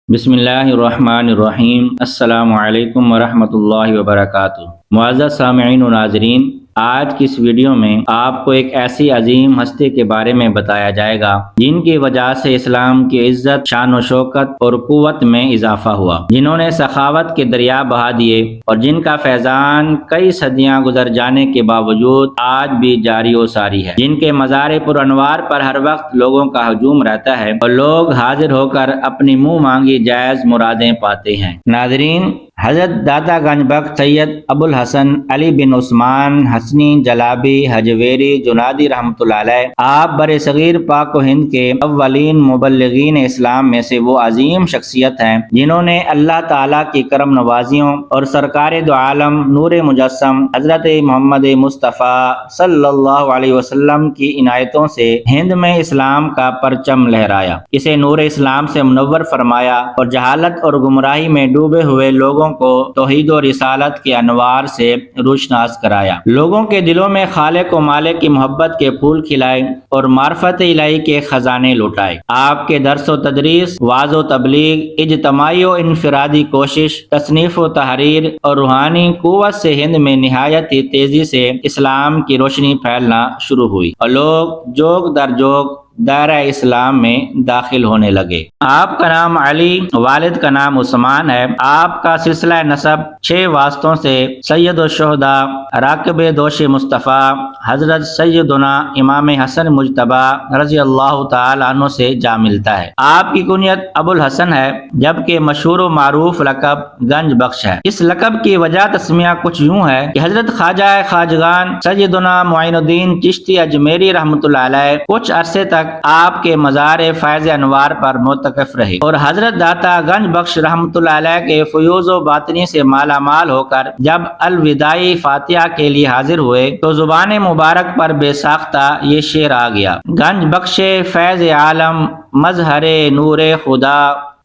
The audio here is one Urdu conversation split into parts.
بسم اللہ الرحمن الرحیم۔ السلام علیکم ورحمۃ اللہ وبرکاتہ۔ معزز سامعین و ناظرین، آج کی اس ویڈیو میں آپ کو ایک ایسی عظیم ہستی کے بارے میں بتایا جائے گا جن کی وجہ سے اسلام کی عزت، شان و شوکت اور قوت میں اضافہ ہوا، جنہوں نے سخاوت کے دریا بہا دیے اور جن کا فیضان کئی صدیاں گزر جانے کے باوجود آج بھی جاری و ساری ہے، جن کے مزار پر انوار پر ہر وقت لوگوں کا ہجوم رہتا ہے اور لوگ حاضر ہو کر اپنی منہ مانگی جائز مرادیں پاتے ہیں۔ ناظرین، حضرت داتا گنج بخش سید ابو الحسن علی بن عثمان حسنی جلابی حجویری جنادی رحمۃ اللہ علیہ، آپ بر صغیر پاک و ہند کے اولین مبلغین اسلام میں سے وہ عظیم شخصیت ہیں جنہوں نے اللہ تعالیٰ کی کرم نوازیوں اور سرکار دو عالم نور مجسم حضرت محمد مصطفیٰ صلی اللہ علیہ وسلم کی عنایتوں سے ہند میں اسلام کا پرچم لہرایا، اسے نور اسلام سے منور فرمایا اور جہالت اور گمراہی میں ڈوبے ہوئے لوگوں کو توحید و رسالت کے انوار سے روشناس کرایا، لوگوں کے دلوں میں خالق و مالک کی محبت کے پھول کھلائے اور معرفت الہی کے خزانے لوٹائے۔ آپ کے درس و تدریس، وعظ و تبلیغ، اجتماعی و انفرادی کوشش، تصنیف و تحریر اور روحانی قوت سے ہند میں نہایت ہی تیزی سے اسلام کی روشنی پھیلنا شروع ہوئی اور لوگ جوگ در جوگ دائرہ اسلام میں داخل ہونے لگے۔ آپ کا نام علی، والد کا نام عثمان ہے۔ آپ کا سلسلہ نسب 6 واسطوں سے سید الشہداء راکب دوش مصطفیٰ حضرت سیدنا امام حسن مجتبی رضی اللہ تعالی عنہ سے جا ملتا ہے۔ آپ کی کنیت ابو الحسن ہے جبکہ مشہور و معروف لقب گنج بخش ہے۔ اس لقب کی وجہ تسمیہ کچھ یوں ہے کہ حضرت خواجہ خواجگان سیدنا معین الدین چشتی اجمیری رحمۃ اللہ علیہ کچھ عرصے تک آپ کے مزار فیض انوار پر معتکف رہے اور حضرت داتا گنج بخش رحمۃ اللہ علیہ کے فیوض و باطنی سے مالا مال ہو کر جب الوداعی فاتحہ کے لیے حاضر ہوئے تو زبان مبارک پر بے ساختہ یہ شعر آ گیا: گنج بخش فیض عالم مظہر نور خدا،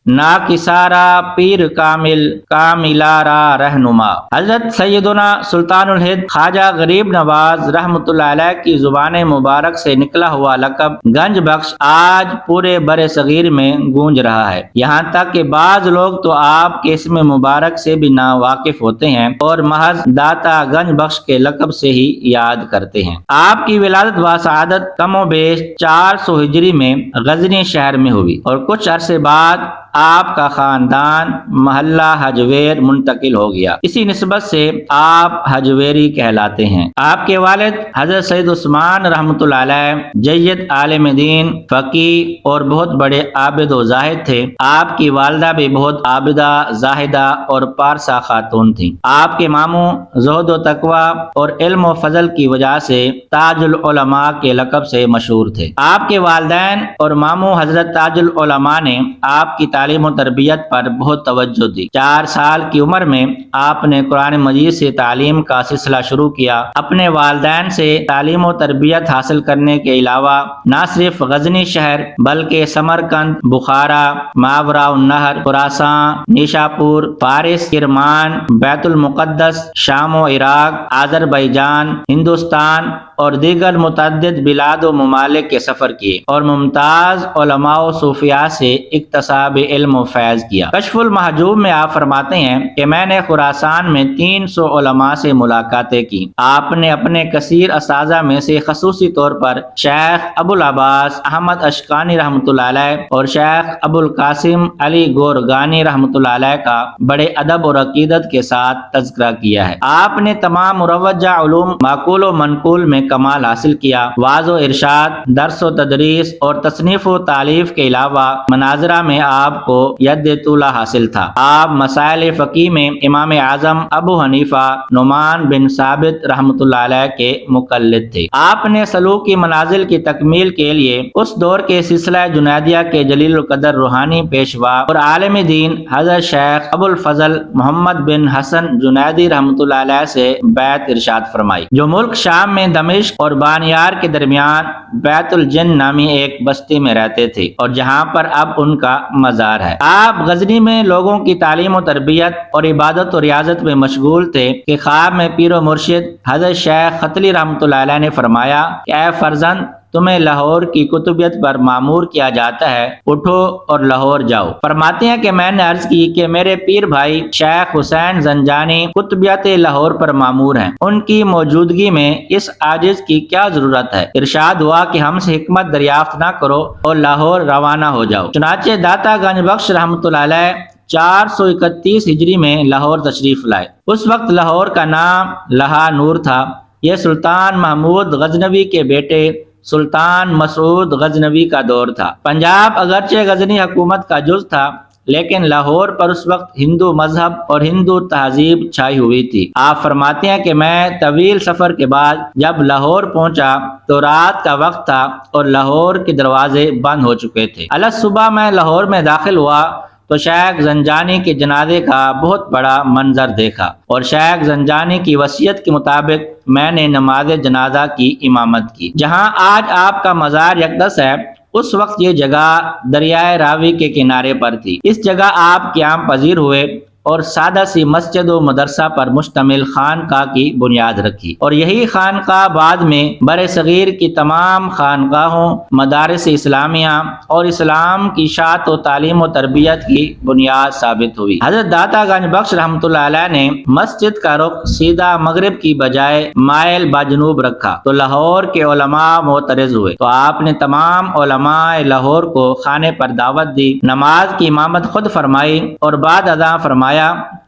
نا کسارا پیر کامل کاملارا رہنما۔ حضرت سیدنا سلطان الہند خواجہ غریب نواز رحمۃ اللہ علیہ کی زبان مبارک سے نکلا ہوا لقب گنج بخش آج پورے بر صغیر میں گونج رہا ہے، یہاں تک کہ بعض لوگ تو آپ کے اسم مبارک سے بھی نا واقف ہوتے ہیں اور محض داتا گنج بخش کے لقب سے ہی یاد کرتے ہیں۔ آپ کی ولادت و سعادت کم و بیش 400 ہجری میں غزنی شہر میں ہوئی اور کچھ عرصے بعد آپ کا خاندان محلہ حجویر منتقل ہو گیا، اسی نسبت سے آپ حجویری کہلاتے ہیں۔ آپ کے والد حضرت سید عثمان رحمۃ اللہ علیہ جید عالم دین، فقیہ اور بہت بڑے عابد و زاہد تھے۔ آپ کی والدہ بھی بہت عابدہ، زاہدہ اور پارسا خاتون تھیں۔ آپ کے ماموں زہد و تقوی اور علم و فضل کی وجہ سے تاج العلماء کے لقب سے مشہور تھے۔ آپ کے والدین اور ماموں حضرت تاج العلماء نے آپ کی تعلیم و تربیت پر بہت توجہ دی۔ 4 سال کی عمر میں آپ نے قرآن مجید سے تعلیم کا سلسلہ شروع کیا۔ اپنے والدین سے تعلیم و تربیت حاصل کرنے کے علاوہ نہ صرف غزنی شہر بلکہ سمرقند، بخارا، ماوراء النہر، خراسان، نیشاپور، فارس، کرمان، بیت المقدس، شام و عراق، آذربائیجان، ہندوستان اور دیگر متعدد بلاد و ممالک کے سفر کیے اور ممتاز علماء و صوفیاء سے اکتساب علم و فیض کیا۔ کشف المحجوب میں آپ فرماتے ہیں کہ میں نے خراسان میں 300 علماء سے ملاقاتیں کی۔ آپ نے اپنے کثیر اساتذہ میں سے خصوصی طور پر شیخ ابو العباس احمد اشقانی رحمۃ اللہ علیہ اور شیخ ابو القاسم علی گورگانی رحمۃ اللہ علیہ کا بڑے ادب اور عقیدت کے ساتھ تذکرہ کیا ہے۔ آپ نے تمام مروجہ علوم معقول و منقول میں کمال حاصل کیا۔ وعظ و ارشاد، درس و تدریس اور تصنیف و تالیف کے علاوہ مناظرہ میں آپ کو ید طولہ حاصل تھا۔ آپ مسائل فقہ میں امام اعظم ابو حنیفہ نعمان بن ثابت رحمۃ اللہ علیہ کے مقلد تھے۔ آپ نے سلوک کی منازل کی تکمیل کے لیے اس دور کے سلسلہ جنیدیہ کے جلیل القدر روحانی پیشوا اور عالم دین حضرت شیخ ابو الفضل محمد بن حسن جنیدی رحمۃ اللہ علیہ سے بیعت ارشاد فرمائی، جو ملک شام میں دمشق اور بانیار کے درمیان بیت الجن نامی ایک بستی میں رہتے تھے اور جہاں پر اب ان کا مزار ہے۔ آپ غزنی میں لوگوں کی تعلیم و تربیت اور عبادت و ریاضت میں مشغول تھے کہ خواب میں پیر و مرشد حضرت شیخ ختلی رحمۃ اللہ علیہ نے فرمایا کہ اے فرزند، تمہیں لاہور کی قطبیت پر معمور کیا جاتا ہے، اٹھو اور لاہور جاؤ۔ فرماتے ہیں کہ میں نے عرض کی کہ میرے پیر بھائی شیخ حسین زنجانی قطبیت لاہور پر معمور ہیں، ان کی موجودگی میں اس عاجز کی کیا ضرورت ہے؟ ارشاد ہوا کہ ہم سے حکمت دریافت نہ کرو اور لاہور روانہ ہو جاؤ۔ چنانچہ داتا گنج بخش رحمۃ اللہ علیہ 431 ہجری میں لاہور تشریف لائے۔ اس وقت لاہور کا نام لہا نور تھا۔ یہ سلطان محمود غزنوی کے بیٹے سلطان مسعود غزنوی کا دور تھا۔ پنجاب اگرچہ غزنی حکومت کا جز تھا، لیکن لاہور پر اس وقت ہندو مذہب اور ہندو تہذیب چھائی ہوئی تھی۔ آپ فرماتے ہیں کہ میں طویل سفر کے بعد جب لاہور پہنچا تو رات کا وقت تھا اور لاہور کے دروازے بند ہو چکے تھے۔ صبح میں لاہور میں داخل ہوا تو شیخ زنجانی کے جنازے کا بہت بڑا منظر دیکھا، اور شیخ زنجانی کی وصیت کے مطابق میں نے نماز جنازہ کی امامت کی۔ جہاں آج آپ کا مزار اقدس ہے، اس وقت یہ جگہ دریائے راوی کے کنارے پر تھی۔ اس جگہ آپ قیام پذیر ہوئے اور سادہ سی مسجد و مدرسہ پر مشتمل خانقاہ کی بنیاد رکھی، اور یہی خانقاہ بعد میں بر صغیر کی تمام خانقاہوں، مدارس اسلامیہ اور اسلام کی اشاعت و تعلیم و تربیت کی بنیاد ثابت ہوئی۔ حضرت داتا گنج بخش رحمۃ اللہ علیہ نے مسجد کا رخ سیدھا مغرب کی بجائے مائل بجنوب رکھا تو لاہور کے علماء معترض ہوئے، تو آپ نے تمام علماء لاہور کو خانے پر دعوت دی، نماز کی امامت خود فرمائی اور بعد اذان فرمایا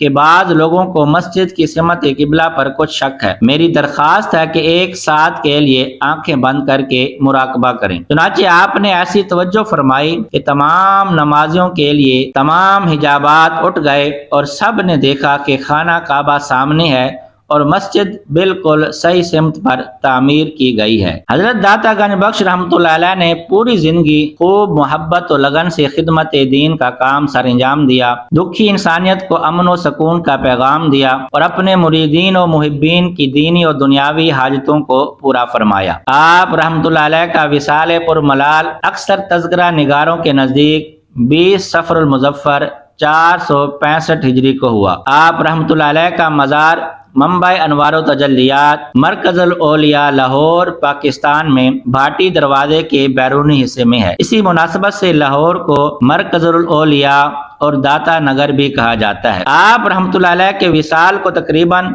کہ بعض لوگوں کو مسجد کی سمت قبلہ پر کچھ شک ہے، میری درخواست ہے کہ ایک ساتھ کے لیے آنکھیں بند کر کے مراقبہ کریں۔ چنانچہ آپ نے ایسی توجہ فرمائی کہ تمام نمازیوں کے لیے تمام حجابات اٹھ گئے اور سب نے دیکھا کہ خانہ کعبہ سامنے ہے اور مسجد بالکل صحیح سمت پر تعمیر کی گئی ہے۔ حضرت داتا گنج بخش رحمۃ اللہ علیہ نے پوری زندگی خوب محبت و لگن سے خدمت دین کا کام سر انجام دیا، دکھی انسانیت کو امن و سکون کا پیغام دیا اور اپنے مریدین و محبین کی دینی اور دنیاوی حاجتوں کو پورا فرمایا۔ آپ رحمۃ اللہ علیہ کا وصال پر ملال اکثر تذکرہ نگاروں کے نزدیک 20 صفر المظفر 465 ہجری کو ہوا۔ آپ رحمۃ اللہ علیہ کا مزار منبع انوار و تجلیات مرکز الاولیاء لاہور پاکستان میں بھاٹی دروازے کے بیرونی حصے میں ہے۔ اسی مناسبت سے لاہور کو مرکز الاولیاء اور داتا نگر بھی کہا جاتا ہے۔ آپ رحمۃ اللہ علیہ کے وصال کو تقریباً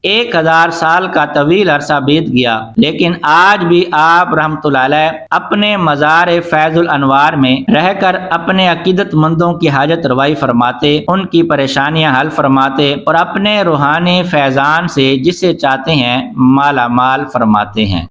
1000 سال کا طویل عرصہ بیت گیا، لیکن آج بھی آپ رحمۃ اللہ علیہ اپنے مزار فیض الانوار میں رہ کر اپنے عقیدت مندوں کی حاجت روائی فرماتے، ان کی پریشانیاں حل فرماتے اور اپنے روحانی فیضان سے جسے چاہتے ہیں مالا مال فرماتے ہیں۔